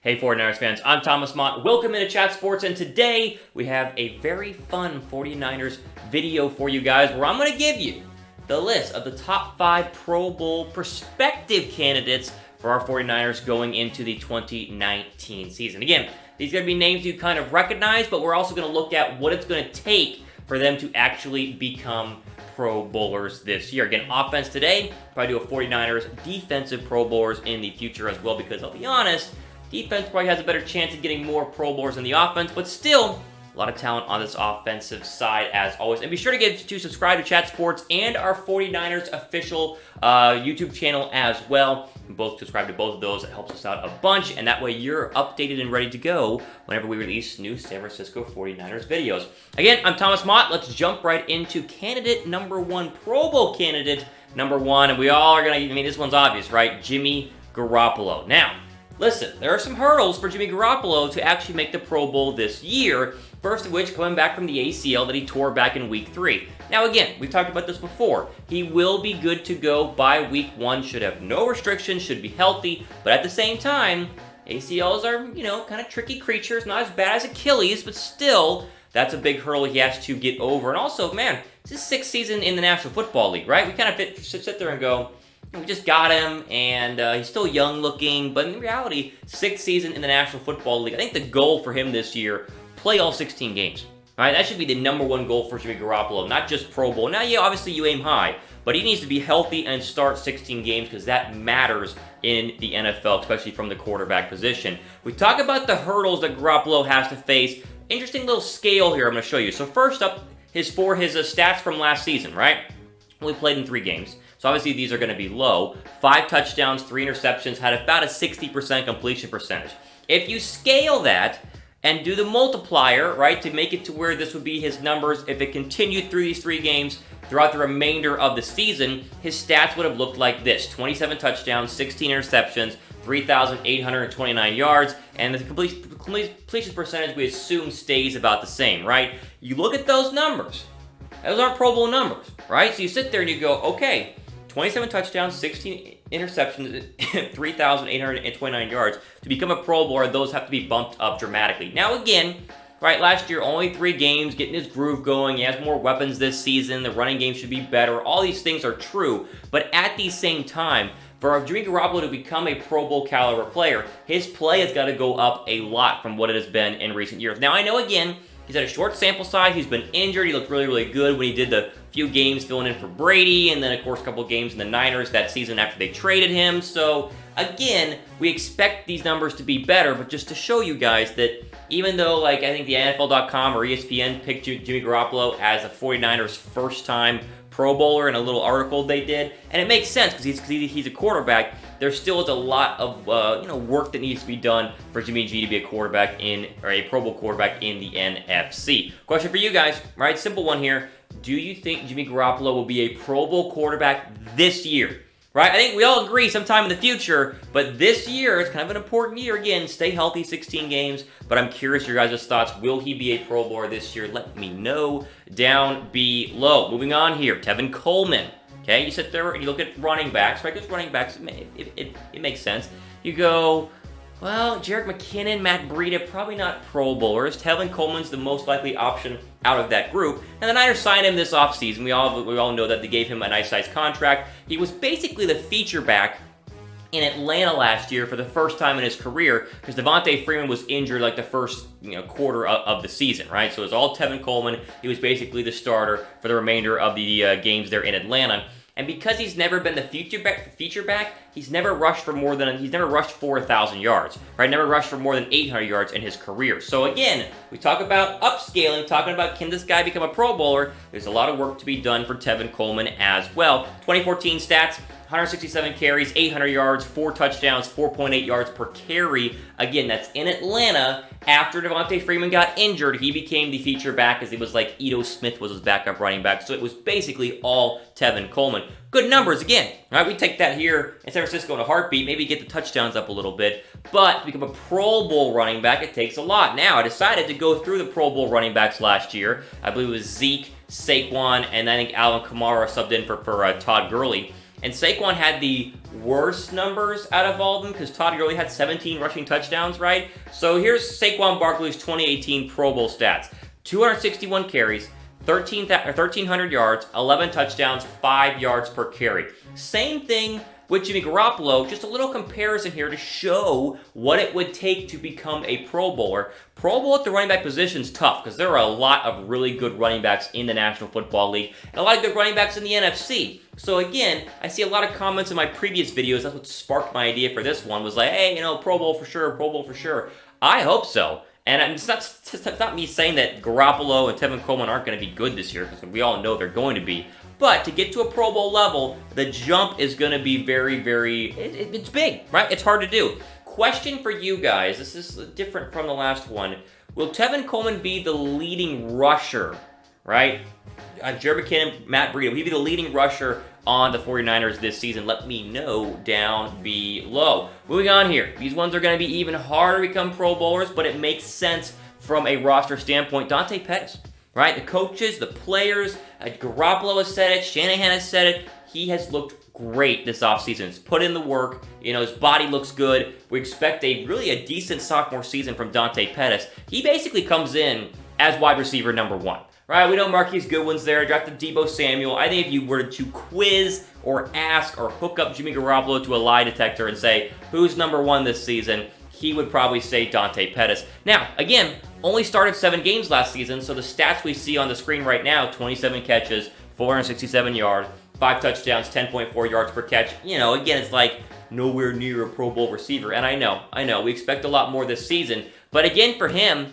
Hey 49ers fans, I'm Thomas Mott. Welcome into Chat Sports, and today we have a very fun 49ers video for you guys where I'm going to give you the list of the top 5 Pro Bowl prospective candidates for our 49ers going into the 2019 season. Again, these are going to be names you kind of recognize, but we're also going to look at what it's going to take for them to actually become Pro Bowlers this year. Again, offense today, probably do a 49ers defensive Pro Bowlers in the future as well, because I'll be honest, defense probably has a better chance of getting more Pro Bowlers than the offense, but still, a lot of talent on this offensive side as always. And be sure to subscribe to Chat Sports and our 49ers official YouTube channel as well. Both subscribe to both of those. It helps us out a bunch, and that way you're updated and ready to go whenever we release new San Francisco 49ers videos. Again, I'm Thomas Mott. Let's jump right into candidate number 1, Pro Bowl candidate number 1. And we all are going to, this one's obvious, right? Jimmy Garoppolo. Now, listen, there are some hurdles for Jimmy Garoppolo to actually make the Pro Bowl this year. First of which, coming back from the ACL that he tore back in Week 3. Now again, we've talked about this before. He will be good to go by Week 1, should have no restrictions, should be healthy, but at the same time, ACLs are, kind of tricky creatures, not as bad as Achilles, but still, that's a big hurdle he has to get over. And also, man, it's his 6th season in the National Football League, right? We kind of sit there and go, we just got him, and he's still young looking, but in reality, 6th season in the National Football League. I think the goal for him this year, play all 16 games. All right, that should be the number 1 goal for Jimmy Garoppolo, not just Pro Bowl. Now, yeah, obviously you aim high, but he needs to be healthy and start 16 games because that matters in the NFL, especially from the quarterback position. We talk about the hurdles that Garoppolo has to face. Interesting little scale here I'm going to show you. So first up, his stats from last season, right? Only played in 3 games. So obviously these are going to be low. 5 touchdowns, 3 interceptions, had about a 60% completion percentage. If you scale that and do the multiplier, right, to make it to where this would be his numbers, if it continued through these 3 games throughout the remainder of the season, his stats would have looked like this: 27 touchdowns, 16 interceptions, 3,829 yards, and the completion percentage we assume stays about the same, right? You look at those numbers. Those aren't Pro Bowl numbers, right? So you sit there and you go, okay, 27 touchdowns, 16 interceptions, 3,829 yards. To become a Pro Bowler, those have to be bumped up dramatically. Now again, right, last year, only 3 games, getting his groove going. He has more weapons this season. The running game should be better. All these things are true. But at the same time, for Jimmy Garoppolo to become a Pro Bowl caliber player, his play has got to go up a lot from what it has been in recent years. Now, I know, again, he's had a short sample size. He's been injured. He looked really, really good when he did the few games filling in for Brady, and then, of course, a couple of games in the Niners that season after they traded him. So, again, we expect these numbers to be better, but just to show you guys that even though, I think the NFL.com or ESPN picked Jimmy Garoppolo as a 49ers first-time Pro Bowler in a little article they did, and it makes sense because he's a quarterback. There still is a lot of work that needs to be done for Jimmy G to be a quarterback a Pro Bowl quarterback in the NFC. Question for you guys, right? Simple one here. Do you think Jimmy Garoppolo will be a Pro Bowl quarterback this year? Right? I think we all agree sometime in the future, but this year is kind of an important year. Again, stay healthy, 16 games, but I'm curious your guys' thoughts. Will he be a Pro Bowler this year? Let me know down below. Moving on here, Tevin Coleman. Okay, you sit there and you look at running backs, right? Because running backs, it makes sense. You go, well, Jerick McKinnon, Matt Breida, probably not Pro Bowlers. Tevin Coleman's the most likely option out of that group. And the Niners signed him this offseason. We all know that they gave him a nice-sized contract. He was basically the feature back in Atlanta last year for the first time in his career because Dante Freeman was injured the first quarter of the season, right? So it was all Tevin Coleman. He was basically the starter for the remainder of the games there in Atlanta. And because he's never been the feature back, he's never rushed 4,000 yards, right? Never rushed for more than 800 yards in his career. So again, we talk about upscaling, talking about can this guy become a Pro Bowler? There's a lot of work to be done for Tevin Coleman as well. 2014 stats, 167 carries, 800 yards, 4 touchdowns, 4.8 yards per carry. Again, that's in Atlanta. After Devontae Freeman got injured, he became the feature back as it was like Ito Smith was his backup running back. So it was basically all Tevin Coleman. Good numbers again. All right, we take that here in San Francisco in a heartbeat. Maybe get the touchdowns up a little bit. But to become a Pro Bowl running back, it takes a lot. Now, I decided to go through the Pro Bowl running backs last year. I believe it was Zeke, Saquon, and I think Alvin Kamara subbed in for Todd Gurley. And Saquon had the worst numbers out of all of them because Todd Gurley had 17 rushing touchdowns, right? So here's Saquon Barkley's 2018 Pro Bowl stats. 261 carries, 1,300 yards, 11 touchdowns, 5 yards per carry. Same thing with Jimmy Garoppolo, just a little comparison here to show what it would take to become a Pro Bowler. Pro Bowl at the running back position is tough because there are a lot of really good running backs in the National Football League and a lot of good running backs in the NFC. So again, I see a lot of comments in my previous videos. That's what sparked my idea for this one, was like, hey, Pro Bowl for sure, Pro Bowl for sure. I hope so. And it's not me saying that Garoppolo and Tevin Coleman aren't going to be good this year, because we all know they're going to be. But to get to a Pro Bowl level, the jump is going to be very, very, it's big, right? It's hard to do. Question for you guys, this is different from the last one. Will Tevin Coleman be the leading rusher, right? Jerry McKinnon, Matt Breida, will he be the leading rusher on the 49ers this season? Let me know down below. Moving on here. These ones are going to be even harder to become Pro Bowlers, but it makes sense from a roster standpoint. Dante Pettis, right? The coaches, the players, Garoppolo has said it, Shanahan has said it. He has looked great this offseason. He's put in the work. His body looks good. We expect a decent sophomore season from Dante Pettis. He basically comes in as wide receiver number 1. Right, we know Marquise Goodwin's there, drafted Deebo Samuel. I think if you were to quiz or ask or hook up Jimmy Garoppolo to a lie detector and say, who's number 1 this season, he would probably say Dante Pettis. Now, again, only started 7 games last season, so the stats we see on the screen right now, 27 catches, 467 yards, 5 touchdowns, 10.4 yards per catch. Again, it's like nowhere near a Pro Bowl receiver. And I know, we expect a lot more this season. But again, for him,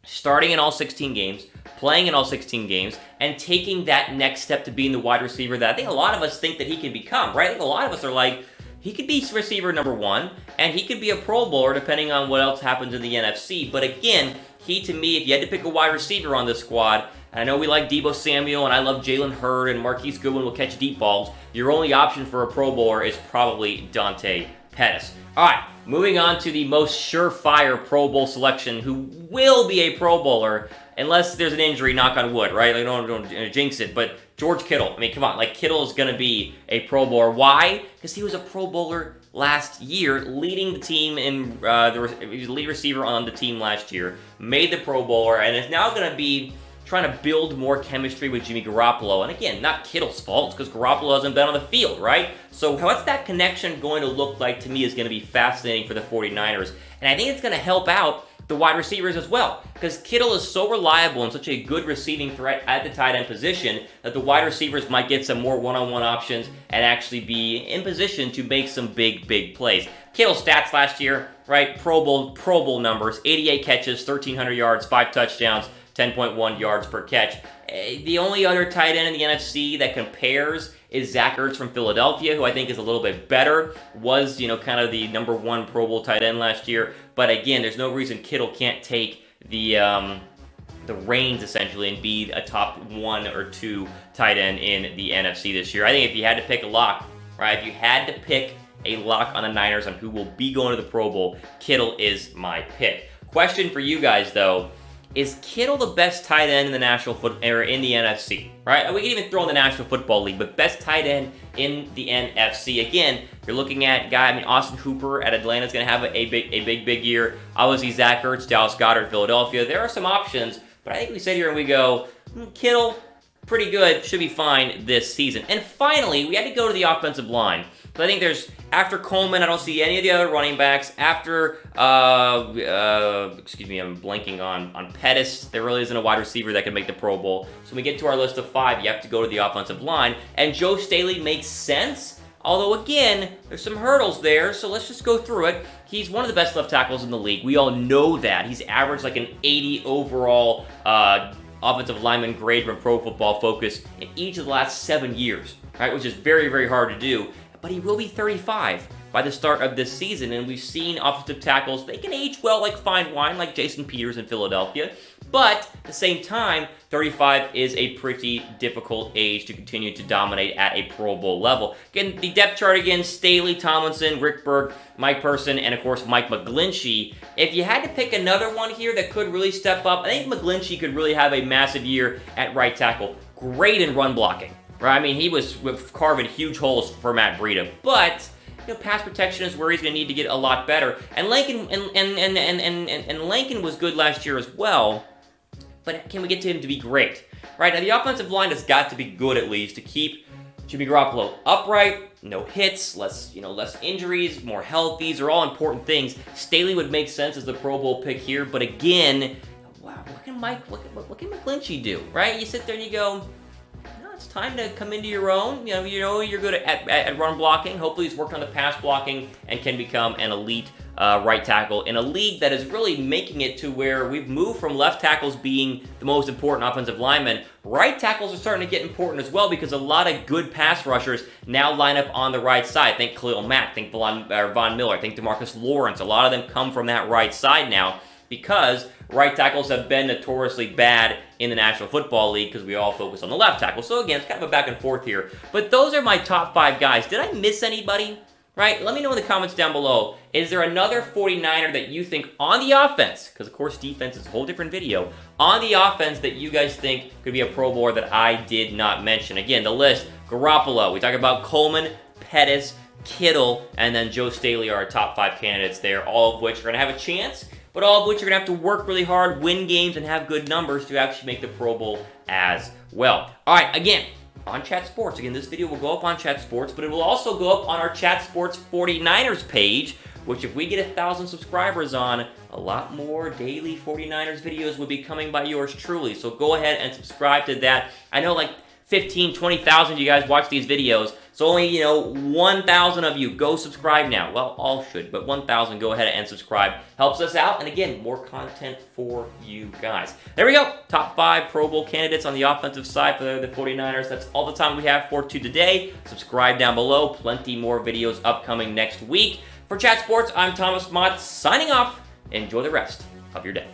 starting in all 16 games, playing in all 16 games, and taking that next step to being the wide receiver that I think a lot of us think that he can become, right? I think a lot of us are like, he could be receiver number 1, and he could be a Pro Bowler depending on what else happens in the NFC. But again, to me, if you had to pick a wide receiver on this squad, and I know we like Deebo Samuel, and I love Jalen Hurd, and Marquise Goodwin will catch deep balls, your only option for a Pro Bowler is probably Dante Pettis. All right, moving on to the most surefire Pro Bowl selection, who will be a Pro Bowler, unless there's an injury, knock on wood, right? Like, don't jinx it, but George Kittle. I mean, come on. Like, Kittle is going to be a Pro Bowler. Why? Because he was a Pro Bowler last year, leading the team in, he was the lead receiver on the team last year, made the Pro Bowler, and is now going to be trying to build more chemistry with Jimmy Garoppolo. And again, not Kittle's fault, because Garoppolo hasn't been on the field, right? So what's that connection going to look like, to me, is going to be fascinating for the 49ers. And I think it's going to help out the wide receivers as well, because Kittle is so reliable and such a good receiving threat at the tight end position that the wide receivers might get some more one-on-one options and actually be in position to make some big plays. Kittle's stats last year, right? Pro Bowl numbers: 88 catches, 1,300 yards, 5 touchdowns, 10.1 yards per catch. The only other tight end in the NFC that compares is Zach Ertz from Philadelphia, who I think is a little bit better, was, kind of the number 1 Pro Bowl tight end last year. But again, there's no reason Kittle can't take the reins, essentially, and be a top 1 or 2 tight end in the NFC this year. I think if you had to pick a lock, right, if you had to pick a lock on the Niners on who will be going to the Pro Bowl, Kittle is my pick. Question for you guys, though: is Kittle the best tight end in the in the NFC? Right? We can even throw in the National Football League, but best tight end in the NFC. Again, you're looking at Austin Hooper at Atlanta is going to have a big year. Obviously, Zach Ertz, Dallas Goedert, Philadelphia. There are some options, but I think we sit here and we go, Kittle, pretty good, should be fine this season. And finally, we had to go to the offensive line. So I think after Coleman, I don't see any of the other running backs. After, I'm blanking on Pettis. There really isn't a wide receiver that can make the Pro Bowl. So when we get to our list of 5, you have to go to the offensive line. And Joe Staley makes sense, although again, there's some hurdles there, so let's just go through it. He's one of the best left tackles in the league. We all know that. He's averaged like an 80 overall offensive lineman grade from Pro Football Focus in each of the last 7 years, right? Which is very hard to do. But he will be 35 by the start of this season, and we've seen offensive tackles, they can age well like fine wine, like Jason Peters in Philadelphia, but at the same time, 35 is a pretty difficult age to continue to dominate at a Pro Bowl level. Again, the depth chart again: Staley, Tomlinson, Rick Berg, Mike Person, and of course Mike McGlinchey. If you had to pick another one here that could really step up, I think McGlinchey could really have a massive year at right tackle. Great in run blocking. right? I mean, he was carving huge holes for Matt Breida, but pass protection is where he's going to need to get a lot better. And Lincoln and Lincoln was good last year as well, but can we get to him to be great? Right, now the offensive line has got to be good at least to keep Jimmy Garoppolo upright, no hits, less injuries, more health. These are all important things. Staley would make sense as the Pro Bowl pick here, but again, wow, what can McGlinchey do, right? You sit there and you go, it's time to come into your own. You're good at run blocking. Hopefully he's worked on the pass blocking and can become an elite right tackle in a league that is really making it to where we've moved from left tackles being the most important offensive linemen. Right tackles are starting to get important as well because a lot of good pass rushers now line up on the right side. Think Khalil Mack, think Von Miller, think DeMarcus Lawrence. A lot of them come from that right side now because right tackles have been notoriously bad in the National Football League because we all focus on the left tackle. So again, it's kind of a back and forth here. But those are my top 5 guys. Did I miss anybody? Right? Let me know in the comments down below. Is there another 49er that you think on the offense, because of course defense is a whole different video, on the offense that you guys think could be a Pro Bowler that I did not mention? Again, the list, Garoppolo, we talk about Coleman, Pettis, Kittle, and then Joe Staley are our top 5 candidates there, all of which are going to have a chance, but all of which are going to have to work really hard, win games, and have good numbers to actually make the Pro Bowl as well. All right, again, on Chat Sports. Again, this video will go up on Chat Sports, but it will also go up on our Chat Sports 49ers page, which if we get 1,000 subscribers on, a lot more daily 49ers videos will be coming by yours truly. So go ahead and subscribe to that. I know like 15, 20,000 of you guys watch these videos, so only, 1,000 of you go subscribe now. Well, all should, but 1,000 go ahead and subscribe. Helps us out, and again, more content for you guys. There we go. Top 5 Pro Bowl candidates on the offensive side for the 49ers. That's all the time we have for today. Subscribe down below. Plenty more videos upcoming next week. For Chat Sports, I'm Thomas Mott, signing off. Enjoy the rest of your day.